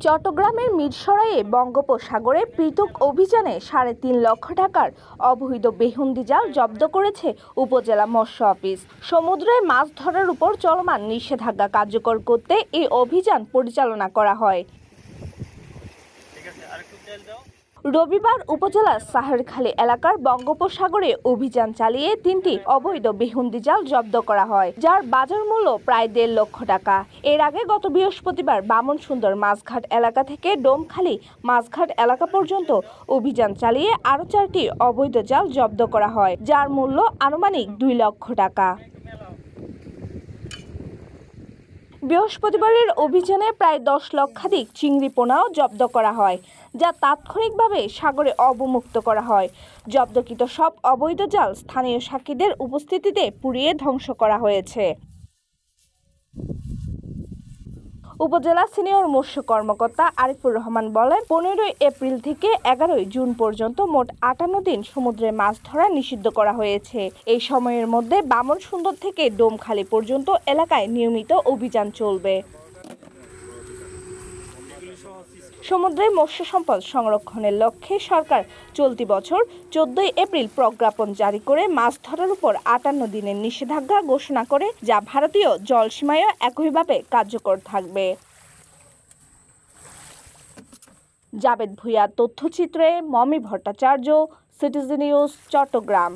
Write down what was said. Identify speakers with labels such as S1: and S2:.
S1: চট্টগ্রামের মিরসরাইয়ে বঙ্গোপসাগরে পৃথক অভিযানে ৩.৫ লক্ষ টাকার অবৈধ বেহুন্দি জাল জব্দ করেছে উপজেলা মৎস্য অফিস। সমুদ্রে মাছ ধরার উপর চলমান নিষেধাজ্ঞা কার্যকর করতে এই অভিযান পরিচালনা করা হয়। রবিবার উপজেলার সাহেরখালী এলাকার বঙ্গোপসাগরে অভিযান চালিয়ে ৩টি অবৈধ বেহুন্দি জাল জব্দ করা হয়, যার বাজার মূল্য প্রায় ১.৫ লক্ষ টাকা। এর আগে গত বৃহস্পতিবার বামনসুন্দর মাছঘাট এলাকা থেকে ডোমখালী মাছঘাট এলাকা পর্যন্ত অভিযান চালিয়ে আরও ৪টি অবৈধ জাল জব্দ করা হয়, যার মূল্য আনুমানিক ২ লক্ষ টাকা। বৃহস্পতিবারের অভিযানে প্রায় ১০ লক্ষাধিক চিংড়ি পোনাও জব্দ করা হয়, যা তাৎক্ষণিকভাবে সাগরে অবমুক্ত করা হয়। জব্দকৃত সব অবৈধ জাল স্থানীয় সাক্ষীদের উপস্থিতিতে পুড়িয়ে ধ্বংস করা হয়েছে। উপজেলা সিনিয়র মৎস্য কর্মকর্তা আরিফুর রহমান বলেন, ১৫ এপ্রিল থেকে ১১ জুন পর্যন্ত মোট ৫৮ দিন সমুদ্রে মাছ ধরা নিষিদ্ধ করা হয়েছে। এই সময়ের মধ্যে বামনসুন্দর থেকে ডোমখালী পর্যন্ত এলাকায় নিয়মিত অভিযান চলবে। সমুদ্রের মৎস্য সম্পদ সংরক্ষণের লক্ষ্যে সরকার চলতি বছর ১৪ এপ্রিল প্রজ্ঞাপন জারি করে মাছ ধরার উপর ৫৮ দিনের নিষেধাজ্ঞা ঘোষণা করে, যা ভারতীয় জলসীমায়ও একইভাবে কার্যকর থাকবে। জাবেদ ভুঁইয়ার তথ্যচিত্রে মমি ভট্টাচার্য, সিটিজেন নিউজ, চট্টগ্রাম।